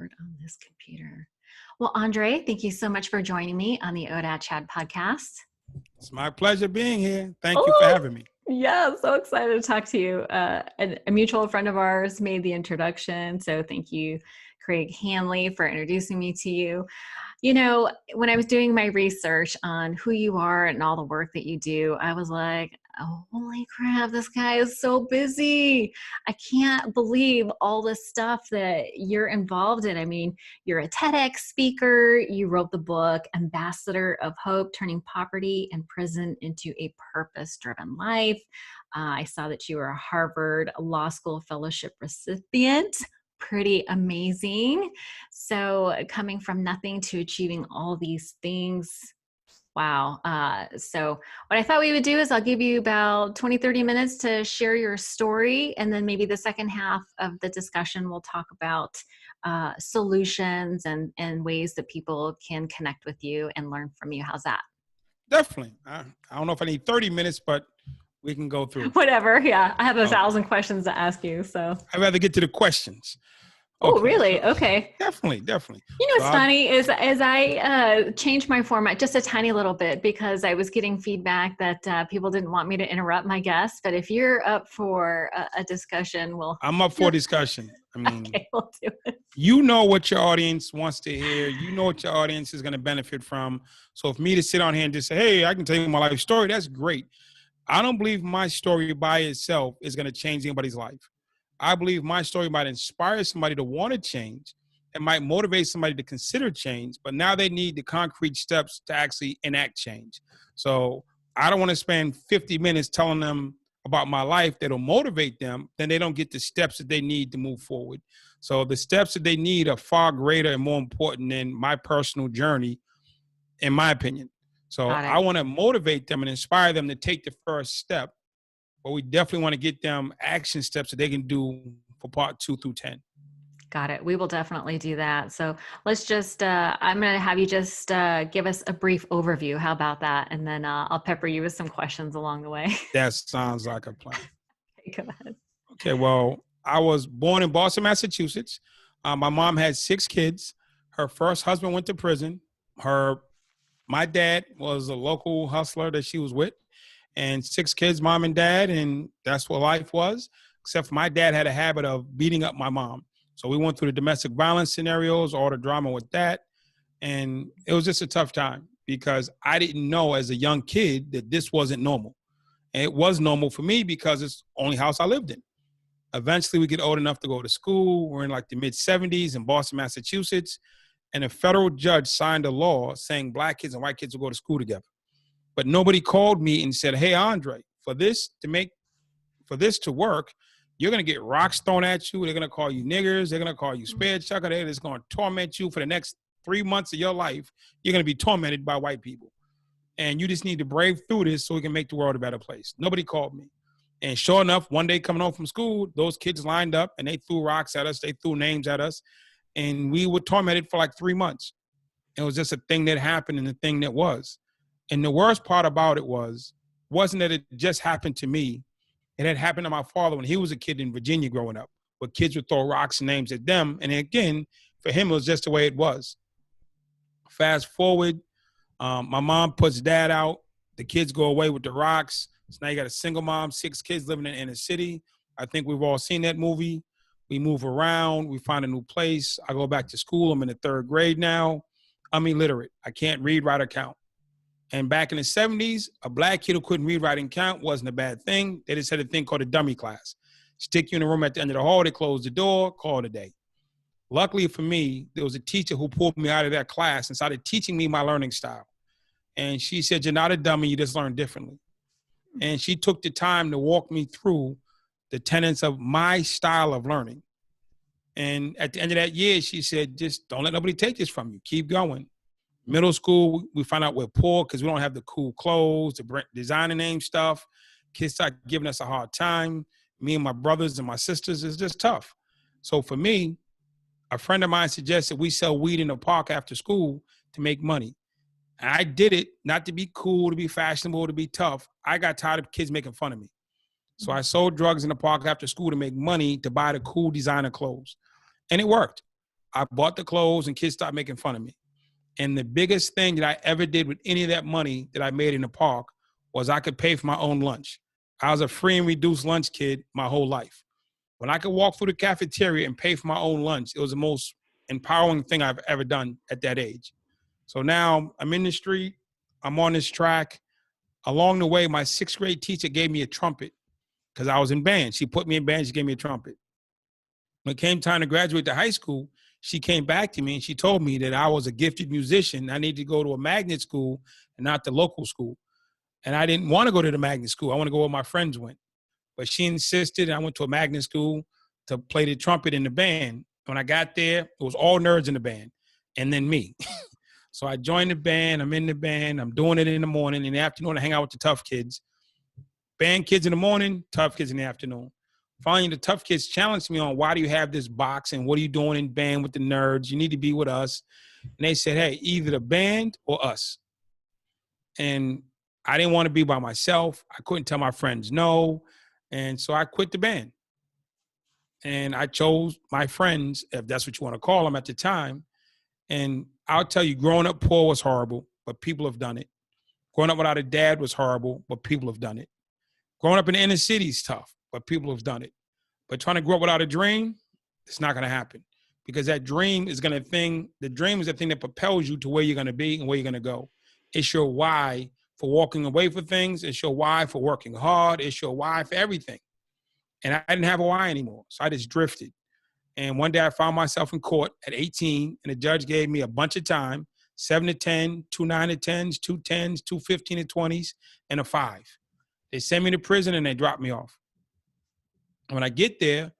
keyboard on this computer. Well, Andre, thank you so much for joining me on the ODAT Chad podcast. It's my pleasure being here. Thank you Oh, for having me. Yeah, so excited to talk to you. A mutual friend of ours made the introduction, so thank you, Craig Hanley, for introducing me to you. You know, when I was doing my research on who you are and all the work that you do, I was like, oh, holy crap, this guy is so busy. I can't believe all the stuff that you're involved in. I mean, you're a TEDx speaker. You wrote the book, Ambassador of Hope, Turning Poverty and Prison into a Purpose-Driven Life. I saw that you were a Harvard Law School Fellowship recipient. Pretty amazing. So coming from nothing to achieving all these things. Wow. So what I thought we would do is I'll give you about 20, 30 minutes to share your story. And then maybe the second half of the discussion, we'll talk about solutions and ways that people can connect with you and learn from you. How's that? Definitely. I don't know if I need 30 minutes, but we can go through. Whatever. Yeah. I have 1,000 questions to ask you. So I'd rather get to the questions. Oh, really? Okay. Definitely. You know what's funny is as I changed my format just a tiny little bit because I was getting feedback that people didn't want me to interrupt my guests. But if you're up for a discussion, I'm up for discussion. I mean, okay, we'll do it. You know what your audience wants to hear. You know what your audience is going to benefit from. So if me to sit on here and just say, hey, I can tell you my life story, that's great. I don't believe my story by itself is going to change anybody's life. I believe my story might inspire somebody to want to change. It might motivate somebody to consider change, but now they need the concrete steps to actually enact change. So I don't want to spend 50 minutes telling them about my life that'll motivate them, then they don't get the steps that they need to move forward. So the steps that they need are far greater and more important than my personal journey, in my opinion. So I want to motivate them and inspire them to take the first step. But we definitely want to get them action steps that they can do for part 2 through 10. Got it. We will definitely do that. So let's just, I'm going to have you just give us a brief overview. How about that? And then I'll pepper you with some questions along the way. That sounds like a plan. Okay, go ahead. Okay, well, I was born in Boston, Massachusetts. My mom had 6 kids. Her first husband went to prison. My dad was a local hustler that she was with. And 6 kids, mom and dad, and that's what life was, except for my dad had a habit of beating up my mom. So we went through the domestic violence scenarios, all the drama with that, and it was just a tough time because I didn't know as a young kid that this wasn't normal. And it was normal for me because it's the only house I lived in. Eventually, we get old enough to go to school. We're in like the mid-'70s in Boston, Massachusetts, and a federal judge signed a law saying black kids and white kids will go to school together. But nobody called me and said, hey, Andre, for this to work, you're going to get rocks thrown at you. They're going to call you niggers. They're going to call you spare chucker. They're just going to torment you for the next 3 months of your life. You're going to be tormented by white people. And you just need to brave through this so we can make the world a better place. Nobody called me. And sure enough, one day coming home from school, those kids lined up and they threw rocks at us. They threw names at us. And we were tormented for like 3 months. It was just a thing that happened and the thing that was. And the worst part about it wasn't that it just happened to me. It had happened to my father when he was a kid in Virginia growing up, where kids would throw rocks and names at them. And again, for him, it was just the way it was. Fast forward, my mom puts dad out. The kids go away with the rocks. So now you got a single mom, 6 kids living in the inner city. I think we've all seen that movie. We move around. We find a new place. I go back to school. I'm in the 3rd grade now. I'm illiterate. I can't read, write, or count. And back in the 70s, a black kid who couldn't read, write, and count wasn't a bad thing. They just had a thing called a dummy class. Stick you in a room at the end of the hall, they close the door, call it a day. Luckily for me, there was a teacher who pulled me out of that class and started teaching me my learning style. And she said, you're not a dummy, you just learn differently. And she took the time to walk me through the tenets of my style of learning. And at the end of that year, she said, just don't let nobody take this from you. Keep going. Middle school, we find out we're poor because we don't have the cool clothes, the designer name stuff. Kids start giving us a hard time. Me and my brothers and my sisters, it's just tough. So for me, a friend of mine suggested we sell weed in the park after school to make money. And I did it not to be cool, to be fashionable, to be tough. I got tired of kids making fun of me. So I sold drugs in the park after school to make money to buy the cool designer clothes. And it worked. I bought the clothes and kids started making fun of me. And the biggest thing that I ever did with any of that money that I made in the park was I could pay for my own lunch. I was a free and reduced lunch kid my whole life. When I could walk through the cafeteria and pay for my own lunch, it was the most empowering thing I've ever done at that age. So now I'm in the street, I'm on this track. Along the way, my sixth grade teacher gave me a trumpet because I was in band. She put me in band, she gave me a trumpet. When it came time to graduate to high school, she came back to me and she told me that I was a gifted musician. I needed to go to a magnet school and not the local school. And I didn't want to go to the magnet school. I want to go where my friends went. But she insisted. I went to a magnet school to play the trumpet in the band. When I got there, it was all nerds in the band and then me. So I joined the band. I'm in the band. I'm doing it in the morning. In the afternoon, I hang out with the tough kids. Band kids in the morning, tough kids in the afternoon. Finally, the tough kids challenged me on why do you have this box and what are you doing in band with the nerds? You need to be with us. And they said, hey, either the band or us. And I didn't want to be by myself. I couldn't tell my friends no. And so I quit the band. And I chose my friends, if that's what you want to call them at the time. And I'll tell you, growing up poor was horrible, but people have done it. Growing up without a dad was horrible, but people have done it. Growing up in the inner city is tough, but people have done it. But trying to grow up without a dream, it's not going to happen. Because that dream is the dream is the thing that propels you to where you're going to be and where you're going to go. It's your why for walking away from things. It's your why for working hard. It's your why for everything. And I didn't have a why anymore. So I just drifted. And one day I found myself in court at 18, and the judge gave me a bunch of time, 7 to 10, 2 9 to 10s, 2 10s, 2 15 to 20s, and a 5. They sent me to prison and they dropped me off. And when I get there,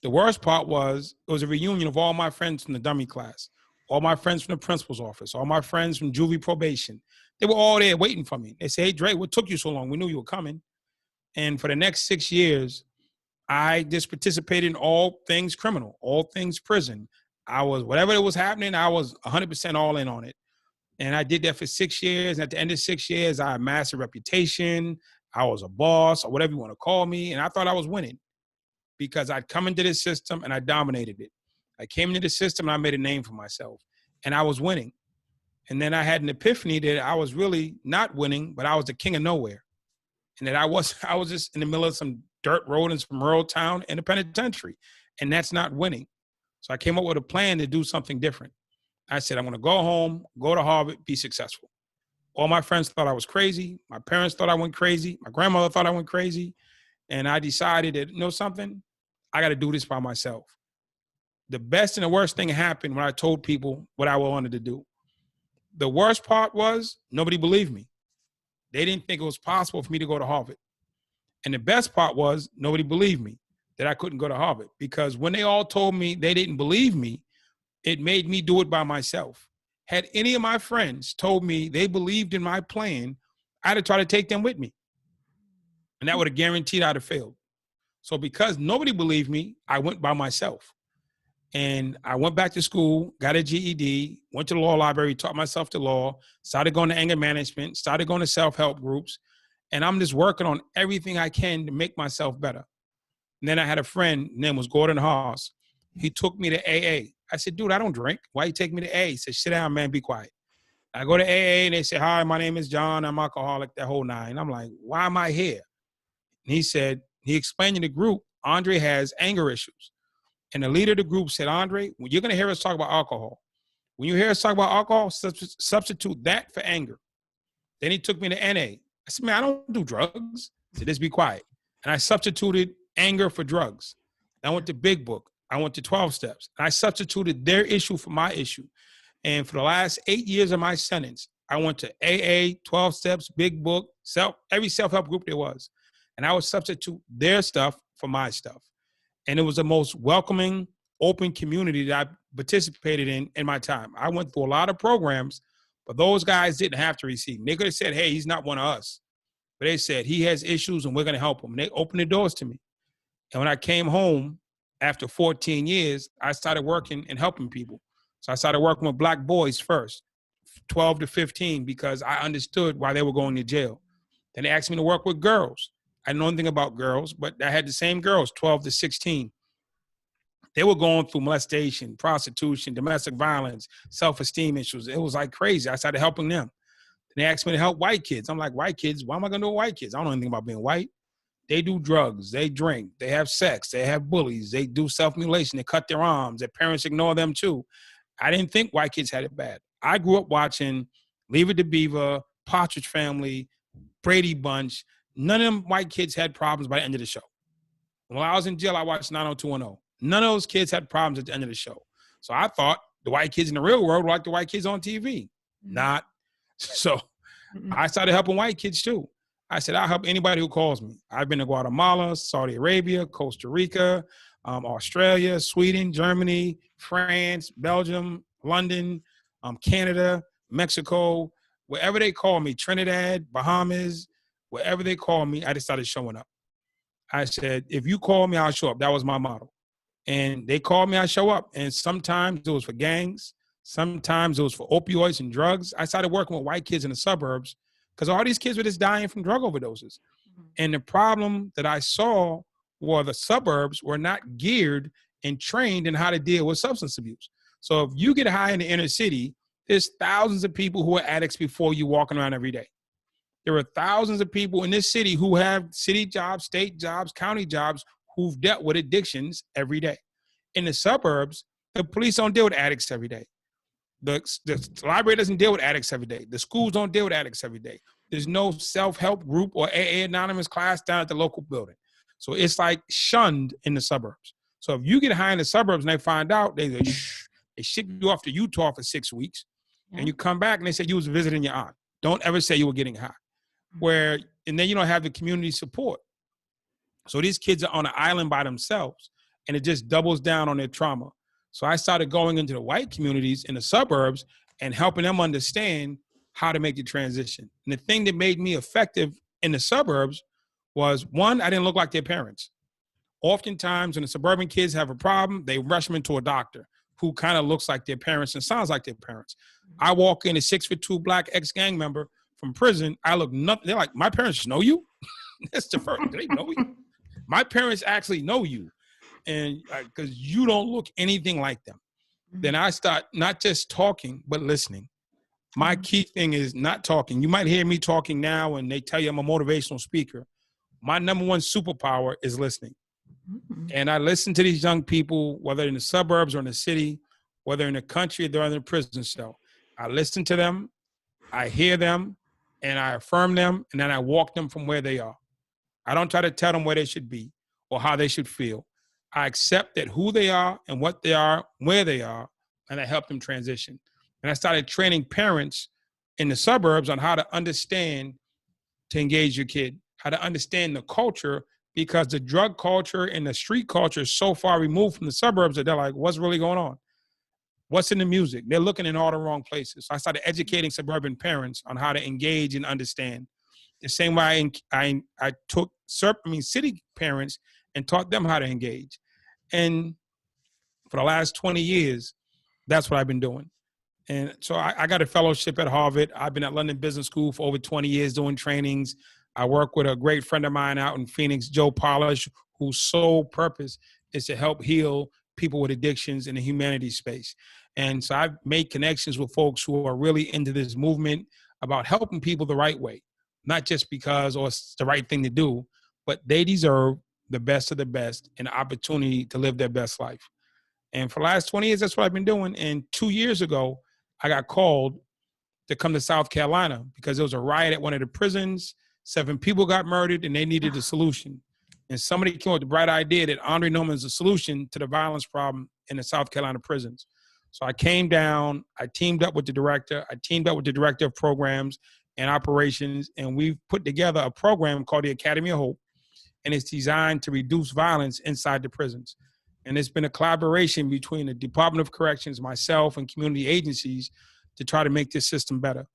the worst part was it was a reunion of all my friends from the dummy class, all my friends from the principal's office, all my friends from juvie probation. They were all there waiting for me. They said, hey, Dre, what took you so long? We knew you were coming. And for the next 6 years, I just participated in all things criminal, all things prison. I was, whatever was happening, I was 100% all in on it. And I did that for 6 years. And at the end of 6 years, I amassed a reputation. I was a boss or whatever you want to call me. And I thought I was winning because I'd come into this system and I dominated it. I came into the system and I made a name for myself and I was winning. And then I had an epiphany that I was really not winning, but I was the king of nowhere. And that I was just in the middle of some dirt road in some rural town in a penitentiary. And that's not winning. So I came up with a plan to do something different. I said, I'm going to go home, go to Harvard, be successful. All my friends thought I was crazy. My parents thought I went crazy. My grandmother thought I went crazy. And I decided that, you know something? I got to do this by myself. The best and the worst thing happened when I told people what I wanted to do. The worst part was nobody believed me. They didn't think it was possible for me to go to Harvard. And the best part was nobody believed me that I couldn't go to Harvard because when they all told me they didn't believe me, it made me do it by myself. Had any of my friends told me they believed in my plan, I'd have tried to take them with me. And that would have guaranteed I'd have failed. So because nobody believed me, I went by myself. And I went back to school, got a GED, went to the law library, taught myself the law, started going to anger management, started going to self-help groups. And I'm just working on everything I can to make myself better. And then I had a friend, his name was Gordon Haas. He took me to AA. I said, dude, I don't drink. Why you take me to AA? He said, sit down, man, be quiet. I go to AA and they say, hi, my name is John. I'm alcoholic, that whole nine. I'm like, why am I here? And he explained to the group, Andre has anger issues. And the leader of the group said, Andre, you're going to hear us talk about alcohol. When you hear us talk about alcohol, substitute that for anger. Then he took me to NA. I said, man, I don't do drugs. He said, just be quiet. And I substituted anger for drugs. I went to Big Book. I went to 12 Steps. And I substituted their issue for my issue. And for the last 8 years of my sentence, I went to AA, 12 Steps, Big Book, every self-help group there was. And I would substitute their stuff for my stuff. And it was the most welcoming, open community that I participated in my time. I went through a lot of programs, but those guys didn't have to receive me. They could have said, hey, he's not one of us. But they said, he has issues and we're going to help him. And they opened the doors to me. And when I came home after 14 years, I started working and helping people. So I started working with black boys first, 12 to 15, because I understood why they were going to jail. Then they asked me to work with girls. I didn't know anything about girls, but I had the same girls, 12 to 16. They were going through molestation, prostitution, domestic violence, self-esteem issues. It was like crazy. I started helping them. They asked me to help white kids. I'm like, white kids? Why am I going to do white kids? I don't know anything about being white. They do drugs. They drink. They have sex. They have bullies. They do self-mutilation. They cut their arms. Their parents ignore them too. I didn't think white kids had it bad. I grew up watching Leave It to Beaver, Partridge Family, Brady Bunch. None of them white kids had problems by the end of the show. When I was in jail, I watched 90210. None of those kids had problems at the end of the show. So I thought the white kids in the real world were like the white kids on TV. Not. So I started helping white kids too. I said, I'll help anybody who calls me. I've been to Guatemala, Saudi Arabia, Costa Rica, Australia, Sweden, Germany, France, Belgium, London, Canada, Mexico, wherever they call me, Trinidad, Bahamas, wherever they call me, I just started showing up. I said, if you call me, I'll show up. That was my motto. And they called me, I show up. And sometimes it was for gangs. Sometimes it was for opioids and drugs. I started working with white kids in the suburbs because all these kids were just dying from drug overdoses. And the problem that I saw was the suburbs were not geared and trained in how to deal with substance abuse. So if you get high in the inner city, there's thousands of people who are addicts before you walking around every day. There are thousands of people in this city who have city jobs, state jobs, county jobs, who've dealt with addictions every day. In the suburbs, the police don't deal with addicts every day. The library doesn't deal with addicts every day. The schools don't deal with addicts every day. There's no self-help group or AA anonymous class down at the local building. So it's like shunned in the suburbs. So if you get high in the suburbs and they find out, they go, shh, they ship you off to Utah for 6 weeks. And you come back and they say you was visiting your aunt. Don't ever say you were getting high. And then you don't have the community support. So these kids are on an island by themselves and it just doubles down on their trauma. So I started going into the white communities in the suburbs and helping them understand how to make the transition. And the thing that made me effective in the suburbs was, one, I didn't look like their parents. Oftentimes when the suburban kids have a problem, they rush them into a doctor who kind of looks like their parents and sounds like their parents. I walk in a 6'2" black ex-gang member from prison. I look nothing. They're like, my parents know you? That's the first. They know you. My parents actually know you. And because you don't look anything like them. Then I start not just talking, but listening. My key thing is not talking. You might hear me talking now and they tell you I'm a motivational speaker. My number one superpower is listening. And I listen to these young people, whether in the suburbs or in the city, whether in the country or they're in the prison cell. I listen to them, I hear them, and I affirm them, and then I walk them from where they are. I don't try to tell them where they should be or how they should feel. I accept that who they are and what they are, where they are, and I help them transition. And I started training parents in the suburbs on how to understand to engage your kid, how to understand the culture, because the drug culture and the street culture is so far removed from the suburbs that they're like, what's really going on? What's in the music? They're looking in all the wrong places. So I started educating suburban parents on how to engage and understand. The same way I took city parents and taught them how to engage. And for the last 20 years, that's what I've been doing. And so I got a fellowship at Harvard. I've been at London Business School for over 20 years doing trainings. I work with a great friend of mine out in Phoenix, Joe Polish, whose sole purpose is to help heal people with addictions in the humanities space. And so I've made connections with folks who are really into this movement about helping people the right way, not just because it's the right thing to do, but they deserve the best of the best and the opportunity to live their best life. And for the last 20 years, that's what I've been doing. And 2 years ago, I got called to come to South Carolina because there was a riot at one of the prisons. 7 people got murdered and they needed a solution. And somebody came up with the bright idea that Andre Norman's a solution to the violence problem in the South Carolina prisons. So I came down, I teamed up with the director, of programs and operations, and we've put together a program called the Academy of Hope, and it's designed to reduce violence inside the prisons. And it's been a collaboration between the Department of Corrections, myself, and community agencies to try to make this system better.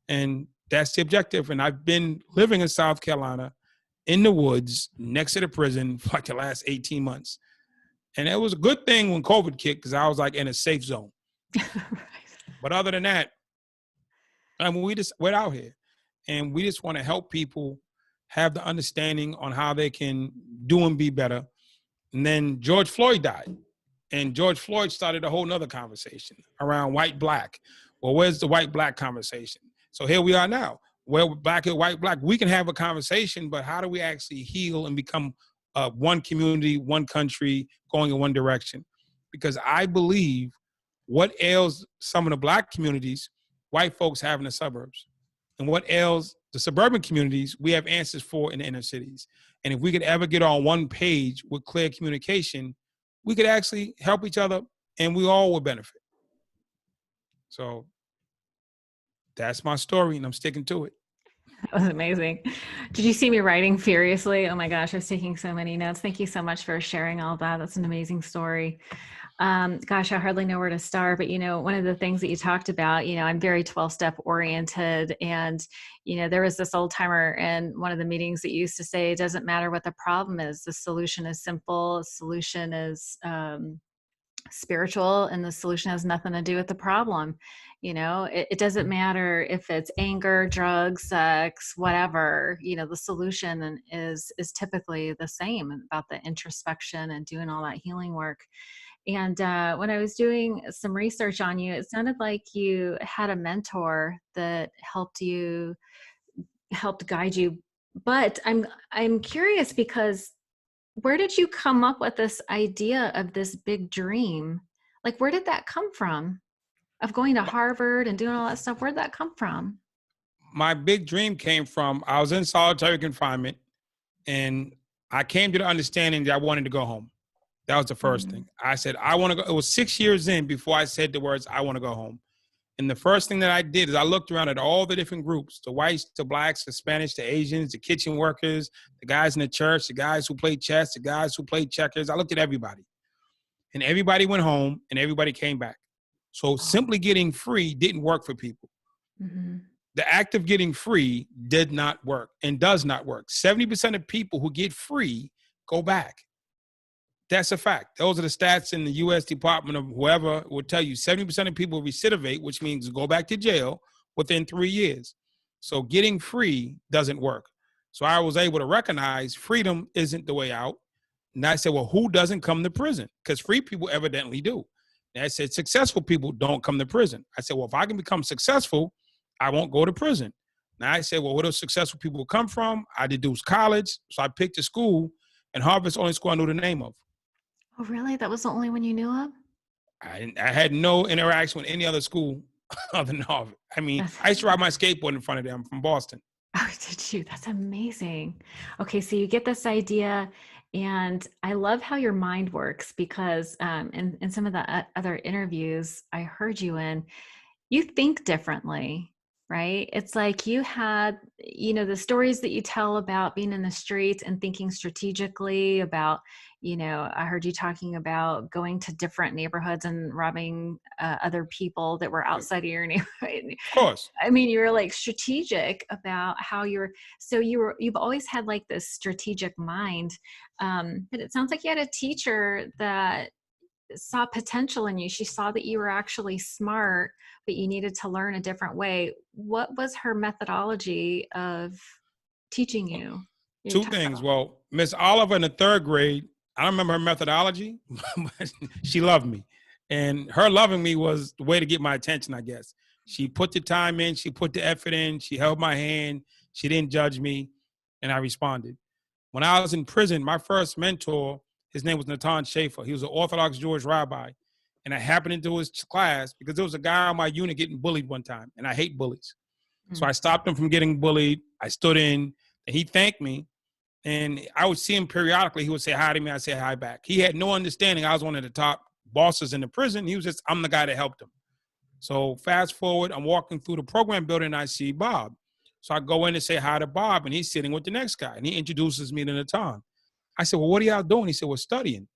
And that's the objective. And I've been living in South Carolina in the woods next to the prison for like the last 18 months. And it was a good thing when COVID kicked because I was like in a safe zone. But other than that, I mean, we're out here and we just want to help people have the understanding on how they can do and be better. And then George Floyd died. And George Floyd started a whole nother conversation around white, black. Well, where's the white, black conversation? So here we are now. Where black and white, black, we can have a conversation, but how do we actually heal and become one community, one country, going in one direction? Because I believe what ails some of the black communities, white folks have in the suburbs. And what ails the suburban communities, we have answers for in the inner cities. And if we could ever get on one page with clear communication, we could actually help each other and we all would benefit. So that's my story and I'm sticking to it. That was amazing. Did you see me writing furiously? Oh my gosh, I was taking so many notes. Thank you so much for sharing all that. That's an amazing story. Gosh, I hardly know where to start, but one of the things that you talked about, I'm very 12-step oriented. And, there was this old timer in one of the meetings that used to say, it doesn't matter what the problem is. The solution is simple. The solution is, spiritual, and the solution has nothing to do with the problem. It doesn't matter if it's anger, drugs, sex, whatever. The solution is typically the same, about the introspection and doing all that healing work. And when I was doing some research on you, it sounded like you had a mentor that helped guide you. But I'm curious, because where did you come up with this idea of this big dream? Like, where did that come from? Of going to Harvard and doing all that stuff? Where did that come from? My big dream came from, I was in solitary confinement and I came to the understanding that I wanted to go home. That was the first thing. I said, I want to go. It was 6 years in before I said the words, I want to go home. And the first thing that I did is I looked around at all the different groups, the whites, the blacks, the Spanish, the Asians, the kitchen workers, the guys in the church, the guys who played chess, the guys who played checkers. I looked at everybody. And everybody went home and everybody came back. So simply getting free didn't work for people. Mm-hmm. The act of getting free did not work and does not work. 70% of people who get free go back. That's a fact. Those are the stats in the U.S. Department of whoever will tell you 70% of people recidivate, which means go back to jail within 3 years. So getting free doesn't work. So I was able to recognize freedom isn't the way out. And I said, well, who doesn't come to prison? Because free people evidently do. And I said, successful people don't come to prison. I said, well, if I can become successful, I won't go to prison. Now I said, well, where do successful people come from? I deduced college. So I picked a school, and Harvard's the only school I knew the name of. Oh, really? That was the only one you knew of? I had no interaction with any other school other than Harvard. I mean, I used to ride my skateboard in front of them. I'm from Boston. Oh, did you? That's amazing. Okay, so you get this idea, and I love how your mind works, because in some of the other interviews I heard you in, you think differently, right? It's like you had, the stories that you tell about being in the streets and thinking strategically about, I heard you talking about going to different neighborhoods and robbing other people that were outside of your neighborhood. Of course. I mean, you're like strategic about how you've always had like this strategic mind. But it sounds like you had a teacher that saw potential in you. She saw that you were actually smart, but you needed to learn a different way. What was her methodology of teaching you? Two things. Well, Miss Oliver in the third grade, I don't remember her methodology, but she loved me. And her loving me was the way to get my attention, I guess. She put the time in, she put the effort in, she held my hand, she didn't judge me, and I responded. When I was in prison, my first mentor, his name was Natan Schaefer. He was an Orthodox Jewish rabbi. And I happened into his class because there was a guy on my unit getting bullied one time, and I hate bullies. So I stopped him from getting bullied. I stood in, and he thanked me. And I would see him periodically. He would say hi to me. I'd say hi back. He had no understanding I was one of the top bosses in the prison. He was just, I'm the guy that helped him. So fast forward, I'm walking through the program building, and I see Bob. So I go in and say hi to Bob, and he's sitting with the next guy, and he introduces me to Natan. I said, well, what are y'all doing? He said, we're studying.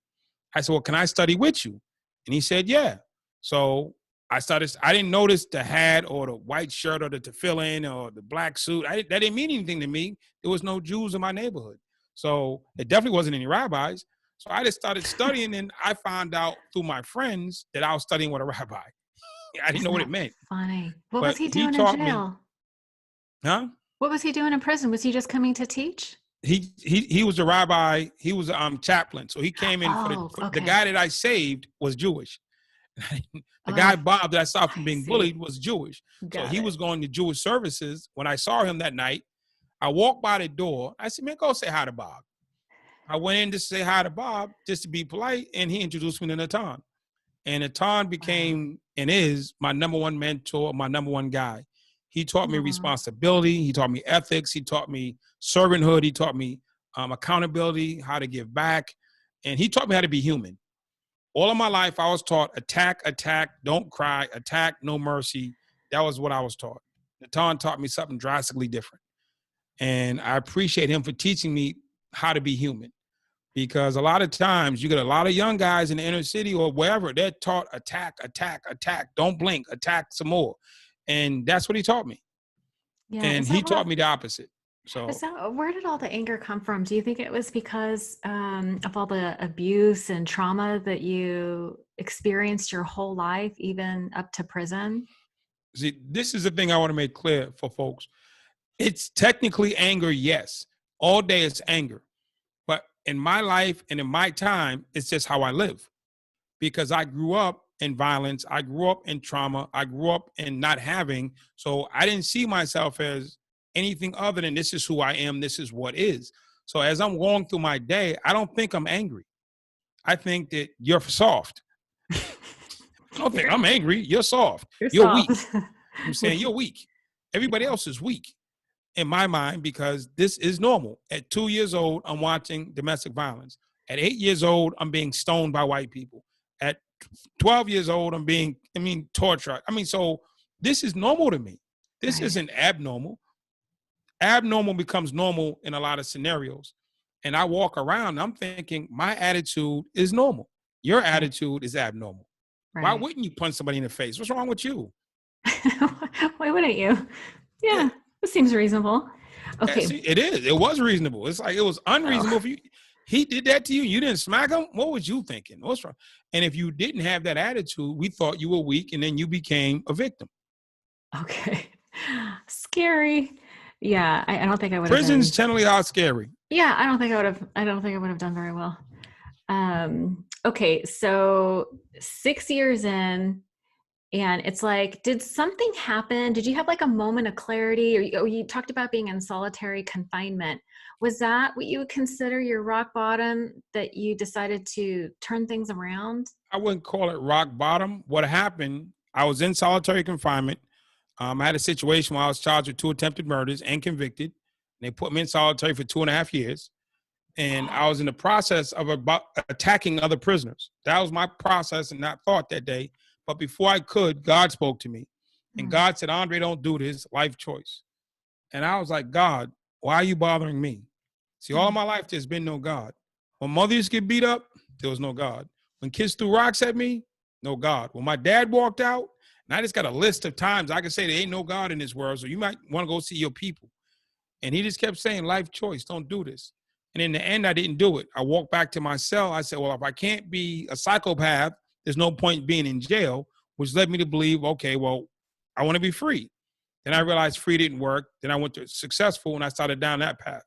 I said, well, can I study with you? And he said, yeah. So I didn't notice the hat or the white shirt or the tefillin or the black suit. That didn't mean anything to me. There was no Jews in my neighborhood. So it definitely wasn't any rabbis. So I just started studying, and I found out through my friends that I was studying with a rabbi. I didn't know what it meant. Funny. What but was he doing in taught me, jail? huh? What was he doing in prison? Was he just coming to teach? he was a rabbi. He was chaplain. So he came in Oh, for the okay. guy that I saved was Jewish. The guy Oh, Bob that I saw from I being see. bullied was Jewish. So Got he it. was going to Jewish services. When I saw him that night, I walked by the door. I said, man, go say hi to Bob. I went in to say hi to Bob just to be polite, and he introduced me to Natan. And Natan Wow. became and is my number one mentor, my number one guy. He taught me Aw. responsibility. He taught me ethics. He taught me servanthood. He taught me accountability, how to give back. And he taught me how to be human. All of my life, I was taught attack, attack, don't cry, attack, no mercy. That was what I was taught. Natan taught me something drastically different. And I appreciate him for teaching me how to be human. Because a lot of times you get a lot of young guys in the inner city or wherever, they're taught attack, attack, attack, don't blink, attack some more. And that's what he taught me. Yeah. And Is he that taught what? me the opposite. Is So that where did all the anger come from? Do you think it was because of all the abuse and trauma that you experienced your whole life, even up to prison? see, this is the thing I want to make clear for folks. It's technically anger, yes. All day it's anger. But in my life and in my time, it's just how I live. Because I grew up in violence, I grew up in trauma, I grew up in not having. So I didn't see myself as anything other than this is who I am, this is what is. So as I'm going through my day, I don't think I'm angry. I think that you're soft. I don't think you're I'm angry. You're soft. you're You're weak. soft. I'm saying you're weak. Everybody Yeah. else is weak in my mind because this is normal. At 2 years old, I'm watching domestic violence. At 8 years old, I'm being stoned by white people. At 12 years old, tortured. So this is normal to me. This Right. isn't abnormal. Abnormal becomes normal in a lot of scenarios. And I walk around, I'm thinking my attitude is normal. Your Right. attitude is abnormal. Why Right. wouldn't you punch somebody in the face? What's wrong with you? Why wouldn't you? Yeah. Yeah, this seems reasonable. Yeah, Okay. see, it is. It was reasonable. It's like it was unreasonable Oh, for you. He did that to you. You didn't smack him. What was you thinking? What's wrong? And if you didn't have that attitude, we thought you were weak, and then you became a victim. okay. Scary. Yeah, I don't think I would have Prisons been. generally are scary. Yeah, I don't think I would have. I don't think I would have done very well. Okay, so 6 years in, and it's like, did something happen? Did you have like a moment of clarity? Or you talked about being in solitary confinement. Was that what you would consider your rock bottom that you decided to turn things around? I wouldn't call it rock bottom. What happened? I was in solitary confinement. I had a situation where I was charged with 2 attempted murders and convicted. They put me in solitary for 2.5 years. And I was in the process of attacking other prisoners. That was my process and that thought that day. But before I could, God spoke to me. And Hmm. God said, Andre, don't do this, life choice. And I was like, God, why are you bothering me? See, all of Hmm. my life, there's been no God. When mothers get beat up, there was no God. When kids threw rocks at me, no God. When my dad walked out, and I just got a list of times I can say there ain't no God in this world, so you might want to go see your people. And he just kept saying, life choice, don't do this. And in the end, I didn't do it. I walked back to my cell. I said, well, if I can't be a psychopath, there's no point being in jail, which led me to believe, okay, well, I want to be free. Then I realized free didn't work. Then I went to successful and I started down that path.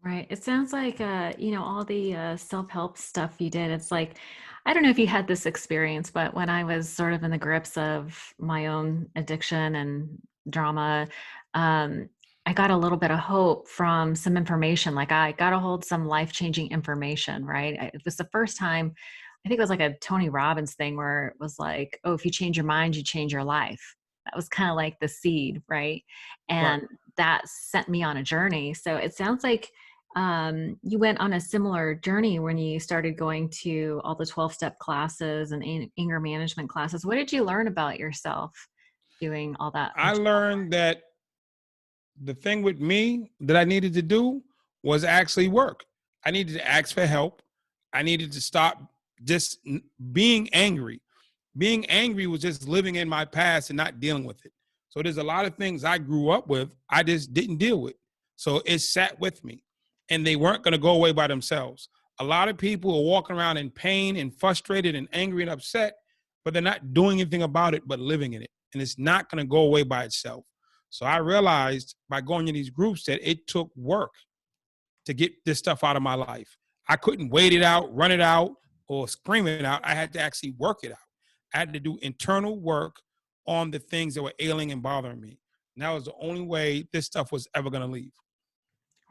Right. It sounds like, all the self-help stuff you did. It's like, I don't know if you had this experience, but when I was sort of in the grips of my own addiction and drama, um, I got a little bit of hope from some information. Like I got a hold some life-changing information, right? It was the first time, I think it was like a Tony Robbins thing where it was like, oh, if you change your mind, you change your life. That was kind of like the seed, right? Right. And that sent me on a journey. So it sounds like you went on a similar journey when you started going to all the 12-step classes and anger management classes. What did you learn about yourself doing all that I mental health learned that the thing with me that I needed to do was actually work. I needed to ask for help. I needed to stop just being angry. Being angry was just living in my past and not dealing with it. So there's a lot of things I grew up with, I just didn't deal with. So it sat with me and they weren't going to go away by themselves. A lot of people are walking around in pain and frustrated and angry and upset, but they're not doing anything about it, but living in it. And it's not going to go away by itself. So I realized by going to these groups that it took work. to get this stuff out of my life. I couldn't wait it out, run it out, or scream it out. I had to actually work it out. I had to do internal work on the things that were ailing and bothering me. And that was the only way this stuff was ever going to leave.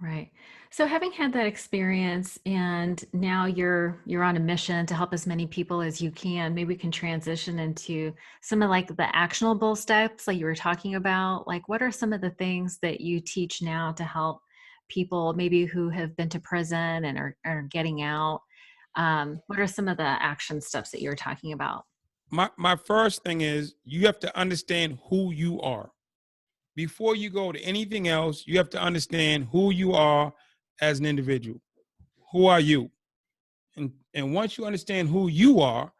Right. So having had that experience and now you're on a mission to help as many people as you can, maybe we can transition into some of like the actionable steps like you were talking about. Like what are some of the things that you teach now to help people maybe who have been to prison and are getting out? What are some of the action steps that you were talking about? My first thing is you have to understand who you are. Before you go to anything else, you have to understand who you are as an individual. Who are you? And once you understand who you are,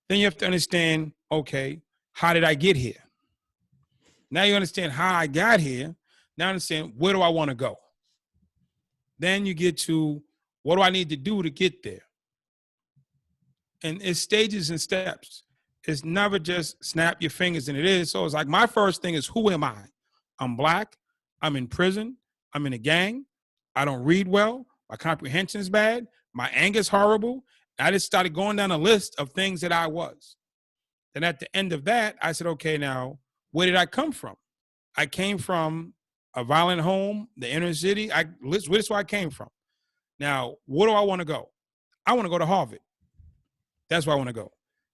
then you have to understand, okay, how did I get here? Now you understand how I got here. Now understand where do I want to go? Then you get to what do I need to do to get there? And it's stages and steps. It's never just snap your fingers and it is. So it's like my first thing is who am I? I'm Black. I'm in prison. I'm in a gang. I don't read well. My comprehension is bad. My anger is horrible. I just started going down a list of things that I was. Then at the end of that, I said, okay, now where did I come from? I came from a violent home, the inner city. This is where I came from. Now, where do I want to go? I want to go to Harvard. That's where I want to go.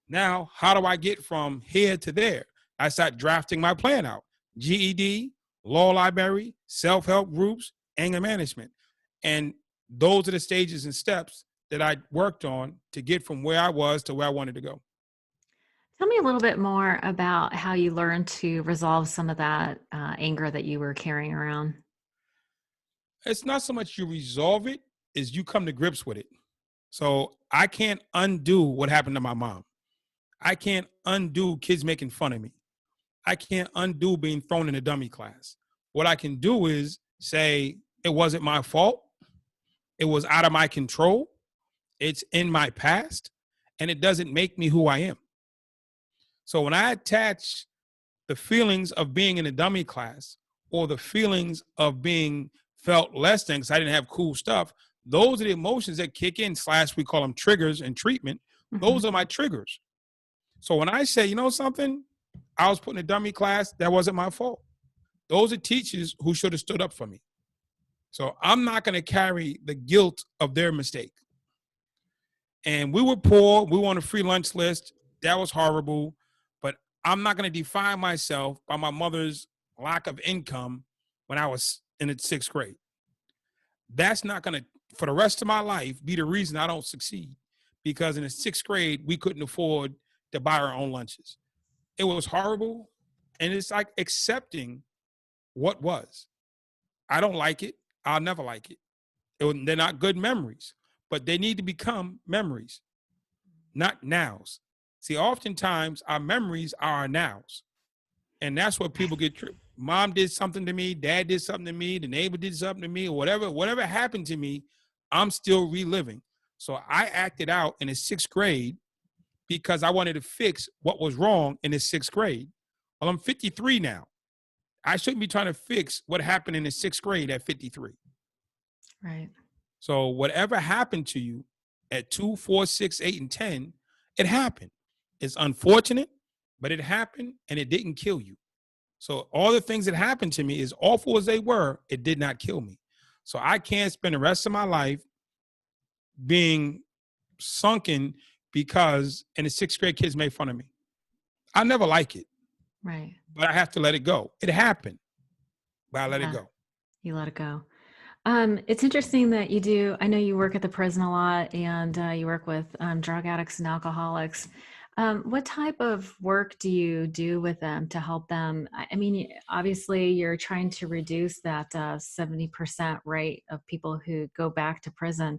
Now, how do I get from here to there? I start drafting my plan out. GED, law library, self-help groups, anger management. And those are the stages and steps that I worked on to get from where I was to where I wanted to go. Tell me a little bit more about how you learned to resolve some of that anger that you were carrying around. It's not so much you resolve it, is you come to grips with it. So I can't undo what happened to my mom. I can't undo kids making fun of me. I can't undo being thrown in a dummy class. What I can do is say, it wasn't my fault. It was out of my control. It's in my past, and it doesn't make me who I am. So when I attach the feelings of being in a dummy class or the feelings of being felt less than because I didn't have cool stuff, those are the emotions that kick in, / we call them triggers in treatment. Those are my triggers. So when I say, you know something, I was put in a dummy class, that wasn't my fault. Those are teachers who should have stood up for me. So I'm not going to carry the guilt of their mistake. And we were poor. We were on a free lunch list. That was horrible. But I'm not going to define myself by my mother's lack of income when I was in the 6th grade. That's not going to, for the rest of my life, be the reason I don't succeed. Because in the 6th grade, we couldn't afford to buy our own lunches. It was horrible. And it's like accepting what was. I don't like it. I'll never like it. They're not good memories, but they need to become memories, not nows. See, oftentimes our memories are our nows. And that's what people get tripped. Mom did something to me, dad did something to me, the neighbor did something to me, or whatever happened to me, I'm still reliving. So I acted out in the 6th grade because I wanted to fix what was wrong in the 6th grade. Well, I'm 53 now. I shouldn't be trying to fix what happened in the 6th grade at 53. Right. So whatever happened to you at 2, 4, 6, 8, and 10, it happened. It's unfortunate, but it happened and it didn't kill you. So all the things that happened to me, as awful as they were, it did not kill me. So I can't spend the rest of my life being sunken because in the 6th grade kids made fun of me. I never like it. Right. But I have to let it go. It happened, but I let it go. You let it go. It's interesting that you do. I know you work at the prison a lot and you work with drug addicts and alcoholics. What type of work do you do with them to help them? I mean, obviously, you're trying to reduce that 70% rate of people who go back to prison.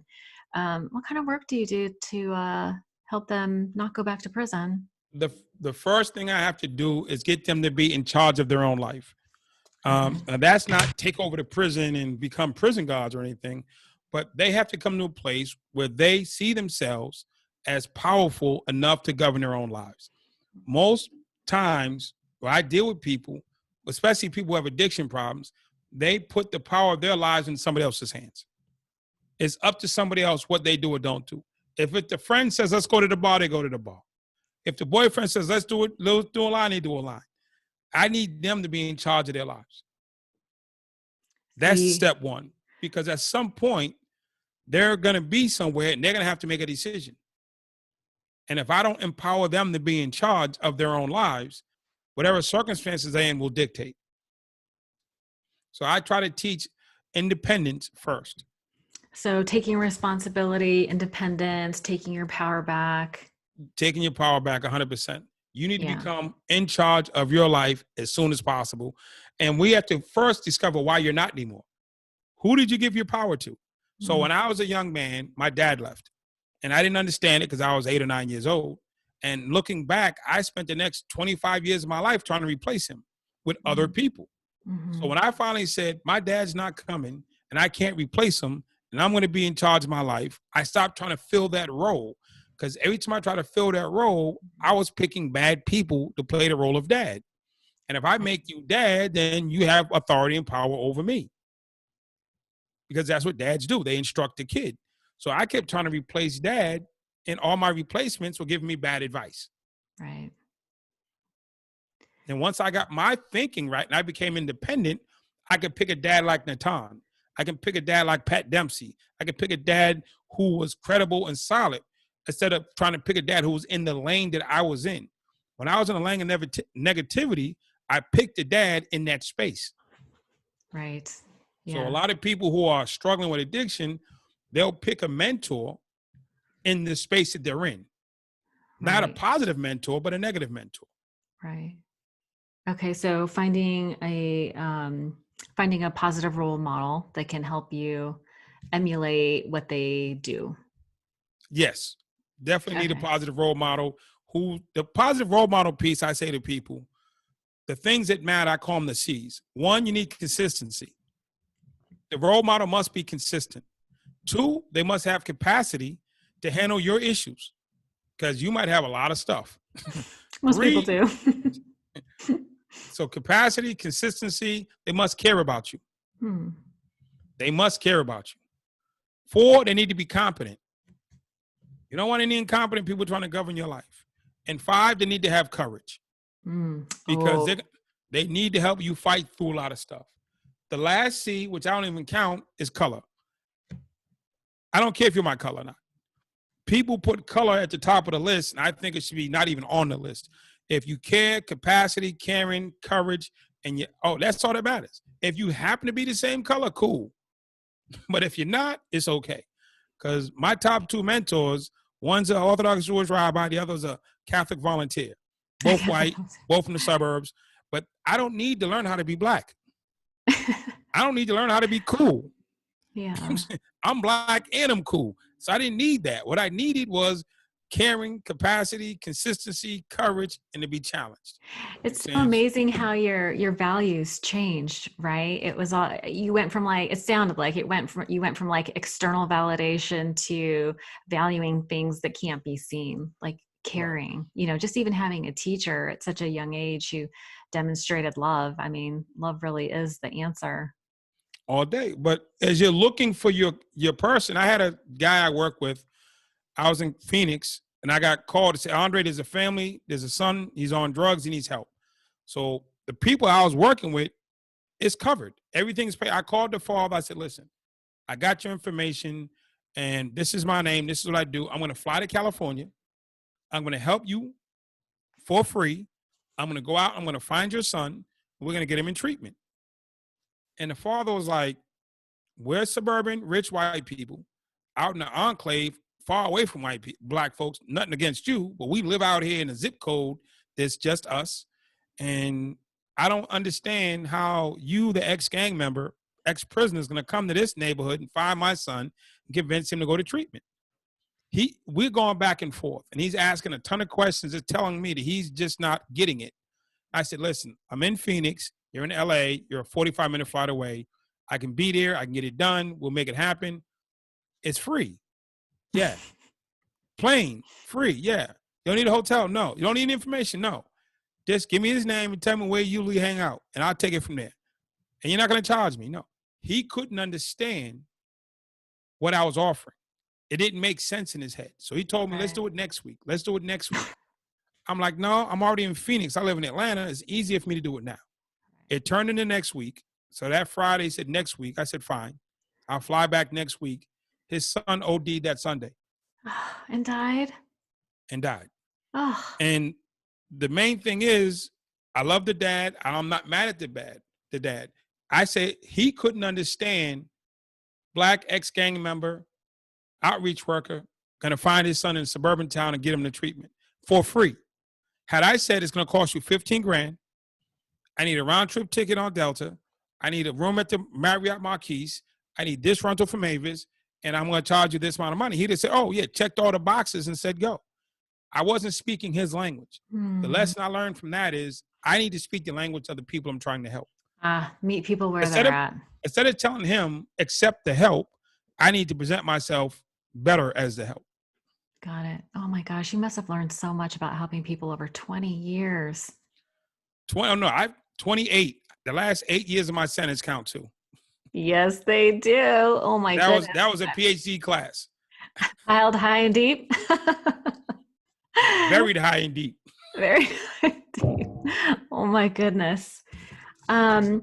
What kind of work do you do to help them not go back to prison? The first thing I have to do is get them to be in charge of their own life. And that's not take over the prison and become prison guards or anything, but they have to come to a place where they see themselves as powerful enough to govern their own lives. Most times when I deal with people, especially people who have addiction problems, they put the power of their lives in somebody else's hands. It's up to somebody else what they do or don't do. If the friend says, let's go to the bar, they go to the bar. If the boyfriend says, let's do a line, they do a line. I need them to be in charge of their lives. That's See, step one. Because at some point, they're going to be somewhere and they're going to have to make a decision. And if I don't empower them to be in charge of their own lives, whatever circumstances they're in will dictate. So I try to teach independence first. so taking responsibility, independence, taking your power back. Taking your power back 100%. You need to Yeah. become in charge of your life as soon as possible. And we have to first discover why you're not anymore. Who did you give your power to? So when I was a young man, my dad left. And I didn't understand it because I was 8 or 9 years old. And looking back, I spent the next 25 years of my life trying to replace him with other people. So when I finally said, my dad's not coming and I can't replace him and I'm going to be in charge of my life, I stopped trying to fill that role. Because every time I try to fill that role, I was picking bad people to play the role of dad. And if I make you dad, then you have authority and power over me. Because that's what dads do. They instruct the kid. So I kept trying to replace dad, and all my replacements were giving me bad advice. Right. And once I got my thinking right and I became independent, I could pick a dad like Natan. I can pick a dad like Pat Dempsey. I could pick a dad who was credible and solid instead of trying to pick a dad who was in the lane that I was in. When I was in the lane of negativity, I picked a dad in that space. Right. Yeah. So a lot of people who are struggling with addiction, they'll pick a mentor in the space that they're in. Not a positive mentor, but a negative mentor. Right. Okay. So finding a positive role model that can help you emulate what they do. Yes. Definitely need a positive role model. The positive role model piece, I say to people, the things that matter, I call them the C's. One, you need consistency. The role model must be consistent. Two, they must have capacity to handle your issues because you might have a lot of stuff. Most people do. So capacity, consistency, they must care about you. They must care about you. Four, they need to be competent. You don't want any incompetent people trying to govern your life. And five, they need to have courage because they need to help you fight through a lot of stuff. The last C, which I don't even count, is color. I don't care if you're my color or not. People put color at the top of the list, and I think it should be not even on the list. If you care, capacity, caring, courage, and that's all that matters. If you happen to be the same color, cool. But if you're not, it's okay. Because my top two mentors, one's an Orthodox Jewish rabbi, the other's a Catholic volunteer. Both white, both from the suburbs. But I don't need to learn how to be black. I don't need to learn how to be cool. Yeah. I'm black and I'm cool. So I didn't need that. What I needed was caring, capacity, consistency, courage, and to be challenged. It's amazing how your values changed, right? It was all you went from like, it sounded like you went from like external validation to valuing things that can't be seen, like caring, just even having a teacher at such a young age who demonstrated love. I mean, love really is the answer. All day. But as you're looking for your person, I had a guy I work with. I was in Phoenix and I got called to say, Andre, there's a family, there's a son, he's on drugs, he needs help. So the people I was working with, it's covered. Everything's paid. I called the father. I said, listen, I got your information and this is my name. This is what I do. I'm going to fly to California. I'm going to help you for free. I'm going to go out. I'm going to find your son. We're going to get him in treatment. And the father was like, we're suburban, rich white people out in the enclave, far away from black folks. Nothing against you, but we live out here in a zip code that's just us. And I don't understand how you, the ex-gang member, ex-prisoner, is going to come to this neighborhood and find my son and convince him to go to treatment. We're going back and forth, and he's asking a ton of questions. It's telling me that he's just not getting it. I said, listen, I'm in Phoenix. You're in LA. You're a 45-minute flight away. I can be there. I can get it done. We'll make it happen. It's free. Yeah. Plane, free. Yeah. You don't need a hotel? No. You don't need any information? No. Just give me his name and tell me where you usually hang out, and I'll take it from there. And you're not going to charge me? No. He couldn't understand what I was offering. It didn't make sense in his head. So he told me, let's Right. do it next week. Let's do it next week. I'm like, no, I'm already in Phoenix. I live in Atlanta. It's easier for me to do it now. It turned into next week. So that Friday said next week. I said, fine. I'll fly back next week. His son OD'd that Sunday And died? and died. Oh, And the main thing is, I love the dad. I'm not mad at the dad. I say he couldn't understand Black ex-gang member, outreach worker, going to find his son in a suburban town and get him the treatment for free. Had I said it's going to cost you 15 grand, I need a round trip ticket on Delta, I need a room at the Marriott Marquis, I need this rental from Mavis, and I'm going to charge you this amount of money. He'd have said, oh yeah, checked all the boxes and said go. I wasn't speaking his language. The lesson I learned from that is I need to speak the language of the people I'm trying to help. Meet people where Instead they're of at. instead of telling him accept the help, I need to present myself better as the help. Got it. Oh my gosh, you must have learned so much about helping people over 20 years. 28. The last 8 years of my sentence count too. Yes, they do. Oh my goodness. That was a PhD class. Piled high and deep. Buried high and deep. Very deep. Oh my goodness. I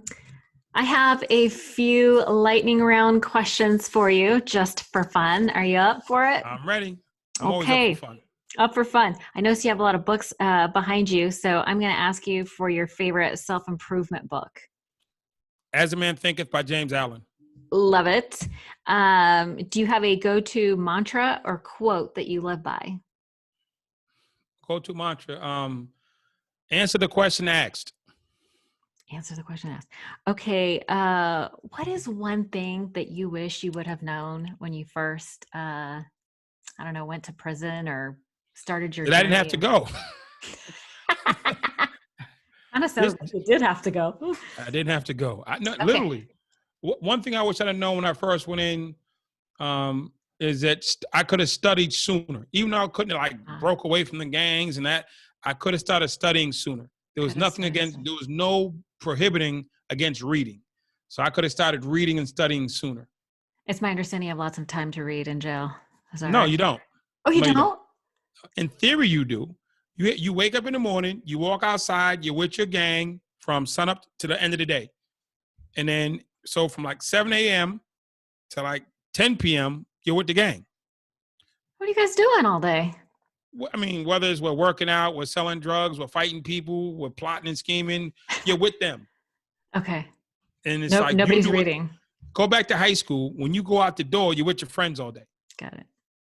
have a few lightning round questions for you just for fun. Are you up for it? I'm ready. I'm Okay. always up for fun. Up for fun. I notice you have a lot of books behind you, so I'm going to ask you for your favorite self-improvement book. As a Man Thinketh by James Allen. Love it. Do you have a go-to mantra or quote that you live by? Go-to mantra. Answer the question asked. Answer the question asked. Okay. What is one thing that you wish you would have known when you first, I don't know, went to prison or started your That I didn't have to go. Kind of sounds like you did have to go. I didn't have to go. Okay. Literally. One thing I wish I'd have known when I first went in is that I could have studied sooner. Even though I couldn't broke away from the gangs and that, I could have started studying sooner. There was there was no prohibiting against reading. So I could have started reading and studying sooner. It's my understanding you have lots of time to read in jail. No, you don't. Oh, you don't? In theory, you do. You wake up in the morning, you walk outside, you're with your gang from sunup to the end of the day. And then, so from like 7 a.m. to like 10 p.m., you're with the gang. What are you guys doing all day? I mean, whether it's we're working out, we're selling drugs, we're fighting people, we're plotting and scheming, you're with them. Okay. And it's like nobody's reading. Go back to high school. When you go out the door, you're with your friends all day. Got it.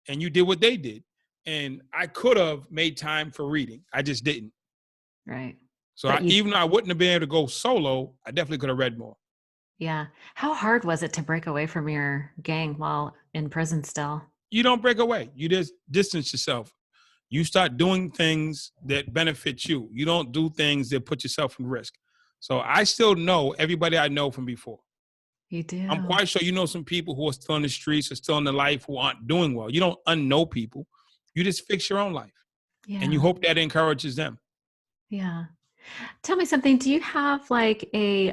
And you did what they did. And I could have made time for reading. I just didn't. Right. So even though I wouldn't have been able to go solo, I definitely could have read more. Yeah. How hard was it to break away from your gang while in prison still? You don't break away. You just distance yourself. You start doing things that benefit you. You don't do things that put yourself in risk. So I still know everybody I know from before. You do? I'm quite sure you know some people who are still in the streets or still in the life who aren't doing well. You don't unknow people. You just fix your own life. Yeah. And you hope that encourages them. Yeah. Tell me something. Do you have like a,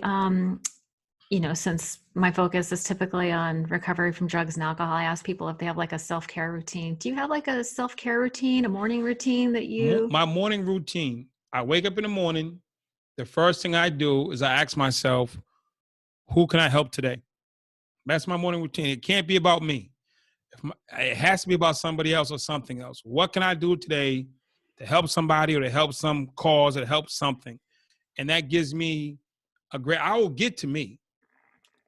since my focus is typically on recovery from drugs and alcohol, I ask people if they have like a self-care routine. Do you have like a self-care routine, a morning routine that you? My morning routine, I wake up in the morning. The first thing I do is I ask myself, who can I help today? That's my morning routine. It can't be about me. It has to be about somebody else or something else. What can I do today to help somebody or to help some cause or to help something? And that gives me I will get to me.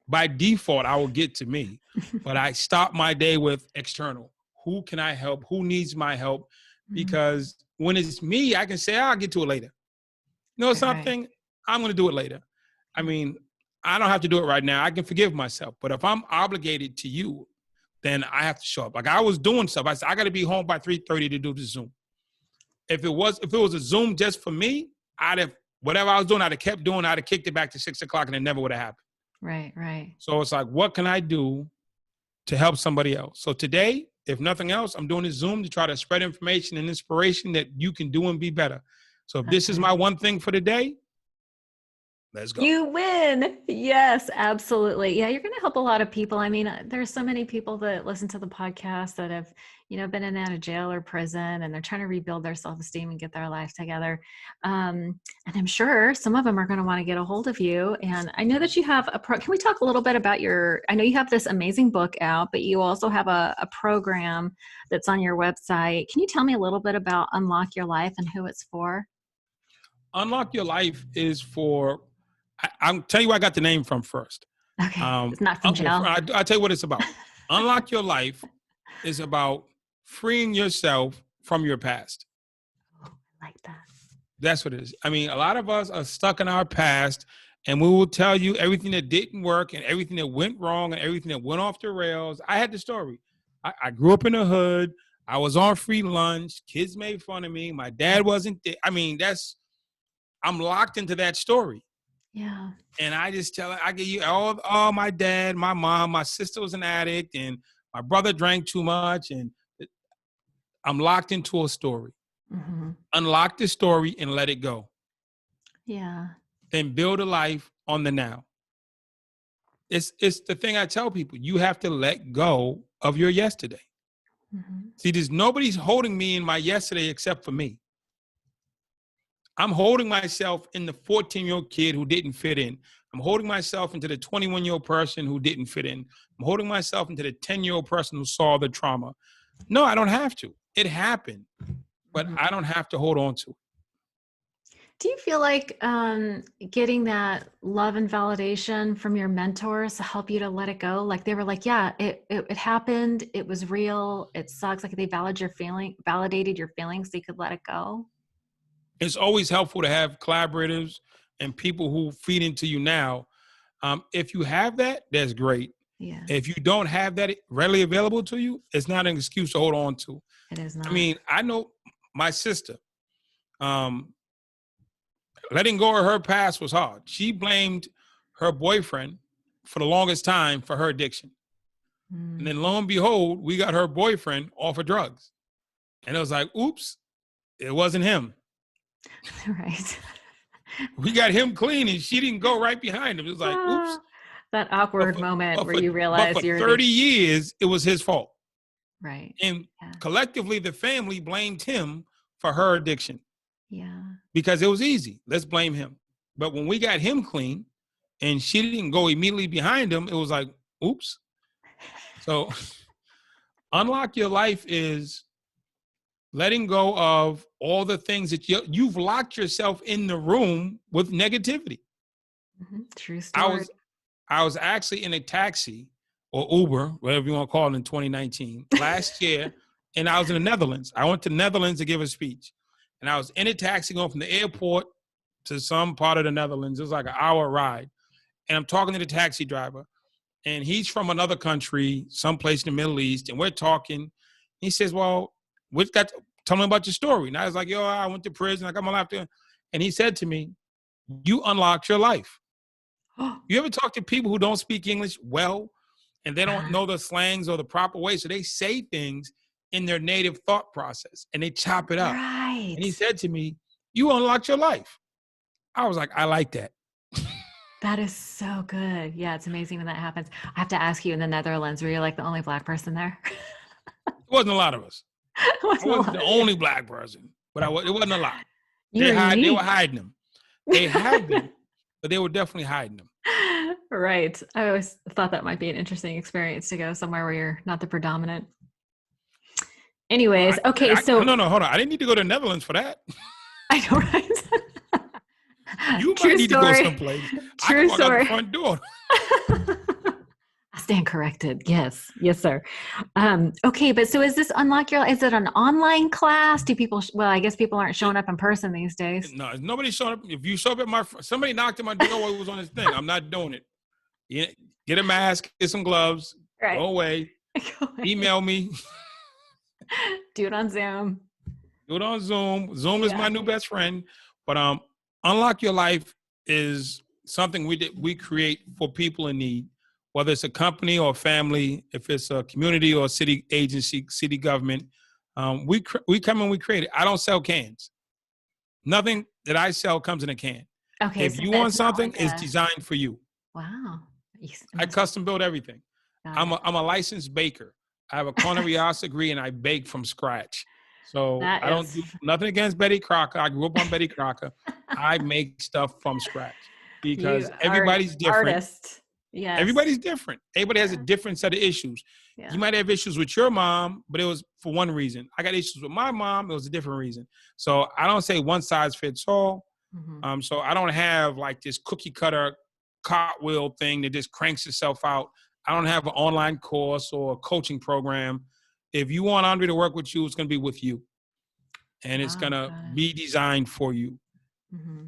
By default, I will get to me. But I stop my day with external. Who can I help? Who needs my help? Because when it's me, I can say, I'll get to it later. You know something? Right. I'm going to do it later. I mean, I don't have to do it right now. I can forgive myself. But if I'm obligated to you, then I have to show up. Like I was doing stuff. I said, I got to be home by 3:30 to do the Zoom. If it was a Zoom just for me, whatever I was doing, I'd have kept doing, I'd have kicked it back to 6 o'clock and it never would have happened. Right. So it's like, what can I do to help somebody else? So today, if nothing else, I'm doing this Zoom to try to spread information and inspiration that you can do and be better. So if this is my one thing for the day, Let's go. You win. Yes, absolutely. Yeah, you're going to help a lot of people. I mean, there's so many people that listen to the podcast that have, been in and out of jail or prison, and they're trying to rebuild their self-esteem and get their life together. And I'm sure some of them are going to want to get a hold of you. And I know that you have can we talk a little bit about I know you have this amazing book out, but you also have a program that's on your website. Can you tell me a little bit about Unlock Your Life and who it's for? Unlock Your Life is for, I'll tell you where I got the name from first. Okay. It's not from jail. I'll tell you what it's about. Unlock Your Life is about freeing yourself from your past. Oh, I like that. That's what it is. I mean, a lot of us are stuck in our past, and we will tell you everything that didn't work and everything that went wrong and everything that went off the rails. I had the story. I grew up in the hood. I was on free lunch. Kids made fun of me. My dad wasn't there. I mean, I'm locked into that story. Yeah. And I just I give you all my dad, my mom, my sister was an addict, and my brother drank too much, and I'm locked into a story. Mm-hmm. Unlock the story and let it go. Yeah. Then build a life on the now. It's the thing I tell people. You have to let go of your yesterday. Mm-hmm. See, there's nobody's holding me in my yesterday except for me. I'm holding myself in the 14-year-old kid who didn't fit in. I'm holding myself into the 21-year-old person who didn't fit in. I'm holding myself into the 10-year-old person who saw the trauma. No, I don't have to. It happened, but I don't have to hold on to it. Do you feel like getting that love and validation from your mentors help you to let it go? Like they were like, yeah, it happened. It was real. It sucks. Like they validated your feelings so you could let it go. It's always helpful to have collaborators and people who feed into you now. If you have that, that's great. Yeah. If you don't have that readily available to you, it's not an excuse to hold on to. It is not. I mean, I know my sister, letting go of her past was hard. She blamed her boyfriend for the longest time for her addiction. And then lo and behold, we got her boyfriend off of drugs. And it was like, oops, it wasn't him. Right. We got him clean and she didn't go right behind him. It was like, oops. That awkward moment where you realize but for you're 30 years, it was his fault. Right. And collectively, the family blamed him for her addiction. Yeah. Because it was easy. Let's blame him. But when we got him clean and she didn't go immediately behind him, it was like, oops. So Unlock Your Life is letting go of all the things that you've locked yourself in the room with negativity. Mm-hmm. True story. I was actually in a taxi or Uber, whatever you want to call it, in 2019 last year, and I was in the Netherlands. I went to the Netherlands to give a speech, and I was in a taxi going from the airport to some part of the Netherlands. It was like an hour ride, and I'm talking to the taxi driver, and he's from another country, someplace in the Middle East, and we're talking. He says, "Well, tell me about your story." And I was like, "Yo, I went to prison. I got my life there." And he said to me, "You unlocked your life." You ever talk to people who don't speak English well and they don't know the slangs or the proper way? So they say things in their native thought process and they chop it up. Right. And he said to me, "You unlocked your life." I was like, I like that. That is so good. Yeah, it's amazing when that happens. I have to ask you, in the Netherlands, were you like the only Black person there? It wasn't a lot of us. I wasn't the only Black person, but it wasn't a lot. They were hiding them. They had them, but they were definitely hiding them. Right. I always thought that might be an interesting experience to go somewhere where you're not the predominant. Anyways, okay, so no, hold on. I didn't need to go to the Netherlands for that. I know, right? You True might need story. to go someplace. True I can walk story. out the front door. I stand corrected. Yes, sir. Okay, but so is this Unlock Your Life? Is it an online class? Do people? Well, I guess people aren't showing up in person these days. No, nobody's showing up. If you show up at somebody knocked at my door while it was on his thing. I'm not doing it. Get a mask, get some gloves, right. Go away. Email me. Do it on Zoom. Do it on Zoom. Zoom is my new best friend. But Unlock Your Life is something we create for people in need, whether it's a company or a family, if it's a community or a city agency, city government. We come and we create it. I don't sell cans. Nothing that I sell comes in a can. Okay, If so you want it's not something, like it's a designed for you. wow. It I must be custom build everything. got I'm it. a licensed baker. I have a culinary arts degree and I bake from scratch. So That I don't is do nothing against Betty Crocker. I grew up on Betty Crocker. I make stuff from scratch you because are an everybody's different. artist. Yes. Everybody's different. Everybody has a Yeah. different set of issues. Yeah. You might have issues with your mom, but it was for one reason. I got issues with my mom. It was a different reason. So I don't say one size fits all. Hmm. So I don't have like this cookie cutter cartwheel thing that just cranks itself out. I don't have an online course or a coaching program. If you want Andre to work with you, it's going to be with you, and it's going Wow. to Got it. be designed for you. Hmm.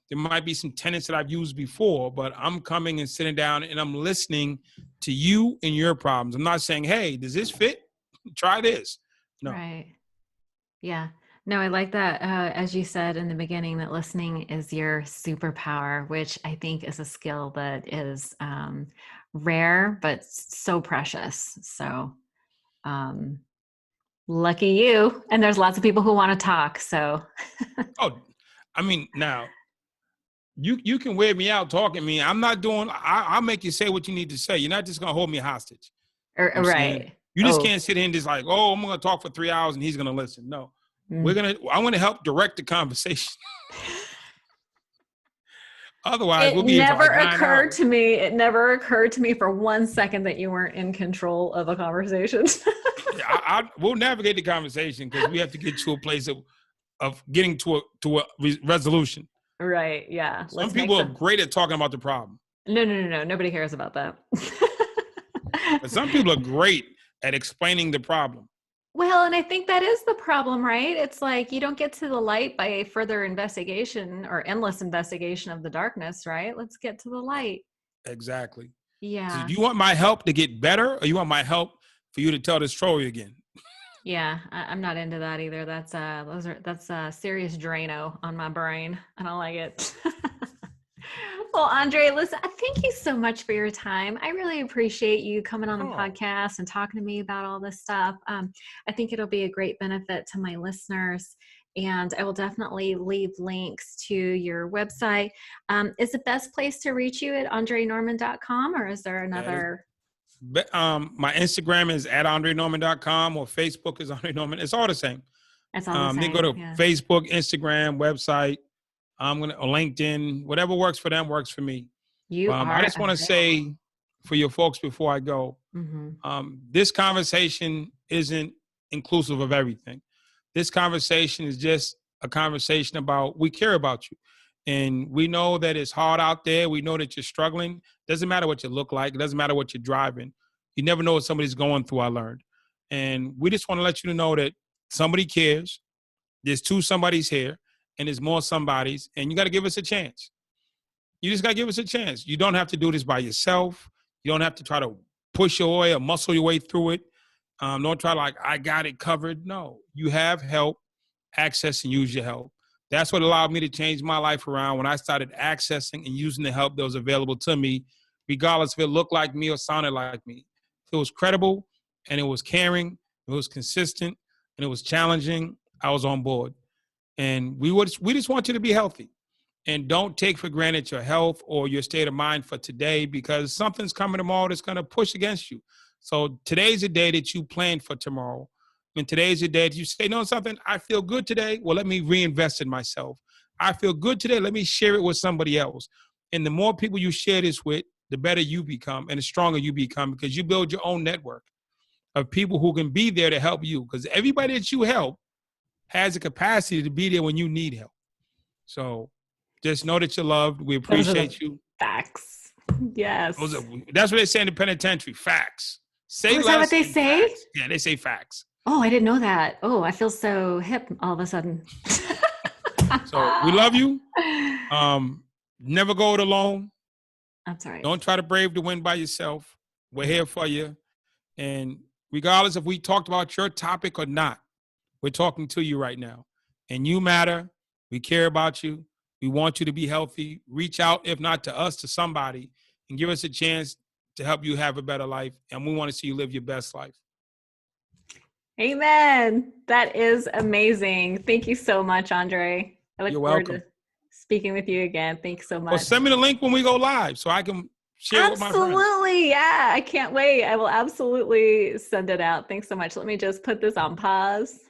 There might be some tenets that I've used before, but I'm coming and sitting down and I'm listening to you and your problems. I'm not saying, hey, does this fit? Try this. No. Right. Yeah. No, I like that. As you said in the beginning, that listening is your superpower, which I think is a skill that is rare, but so precious. So, um, lucky you. And there's lots of people who want to talk. So, Oh, I mean, now you can wear me out talking to me. I'm not doing, I'll make you say what you need to say. You're not just going to hold me hostage. I'm saying right. you just Oh, can't sit here and just like, oh, I'm going to talk for 3 hours and he's going to listen. No, mm. I'm going to help direct the conversation. Otherwise, It we'll be here for never like 9 hours. occurred to me. It never occurred to me for 1 second that you weren't in control of a conversation. Yeah, we'll navigate the conversation because we have to get to a place of getting to a resolution. Right. Yeah. Some Let's make people are some. great at talking about the problem, No, no, no, no. Nobody cares about that. but some people are great at explaining the problem. Well, and I think that is the problem, right? It's like you don't get to the light by further investigation or endless investigation of the darkness, right? Let's get to the light. Exactly. So Yeah. do you want my help to get better, or you want my help for you to tell this story again? Yeah, I'm not into that either. That's a serious Drano on my brain. I don't like it. Well, Andre, listen, thank you so much for your time. I really appreciate you coming on the Oh, podcast and talking to me about all this stuff. I think it'll be a great benefit to my listeners. And I will definitely leave links to your website. Is the best place to reach you at andrenorman.com, or is there that is. another? My Instagram is at andrenorman.com or Facebook is Andre Norman. It's all the same. It's all the They go same. to Yeah. Facebook, Instagram, website. Or LinkedIn, whatever works for them works for me. You I are just want to available. say for your folks before I go, Mm-hmm. this conversation isn't inclusive of everything. This conversation is just a conversation about we care about you. And we know that it's hard out there. We know that you're struggling. Doesn't matter what you look like. It doesn't matter what you're driving. You never know what somebody's going through, I learned. And we just want to let you know that somebody cares. There's two somebody's here and there's more somebody's, and you got to give us a chance. You just got to give us a chance. You don't have to do this by yourself. You don't have to try to push your way or muscle your way through it. Don't try like, I got it covered. No, you have help, access and use your help. That's what allowed me to change my life around when I started accessing and using the help that was available to me, regardless if it looked like me or sounded like me. If it was credible and it was caring, it was consistent, and it was challenging, I was on board. And we just want you to be healthy. And don't take for granted your health or your state of mind for today because something's coming tomorrow that's going to push against you. So today's the day that you plan for tomorrow. And today's the day that you say, no, something, I feel good today. Well, let me reinvest in myself. I feel good today. Let me share it with somebody else. And the more people you share this with, the better you become and the stronger you become because you build your own network of people who can be there to help you. Because everybody that you help has the capacity to be there when you need help. So just know that you're loved. We Those are the appreciate you. facts. Yes. That's what they say in the penitentiary. Facts. Oh, Say is that what less they and say? facts. Yeah, they say facts. Oh, I didn't know that. Oh, I feel so hip all of a sudden. So we love you. Never go it alone. That's right. Don't try to brave the wind by yourself. We're here for you. And regardless if we talked about your topic or not, we're talking to you right now. And you matter. We care about you. We want you to be healthy. Reach out, if not to us, to somebody, and give us a chance to help you have a better life. And we want to see you live your best life. Amen. That is amazing. Thank you so much, Andre. I look You're forward to welcome. speaking with you again. Thanks so Or much. send me the link when we go live so I can share it with my friends. Absolutely. Yeah. I can't wait. I will absolutely send it out. Thanks so much. Let me just put this on pause.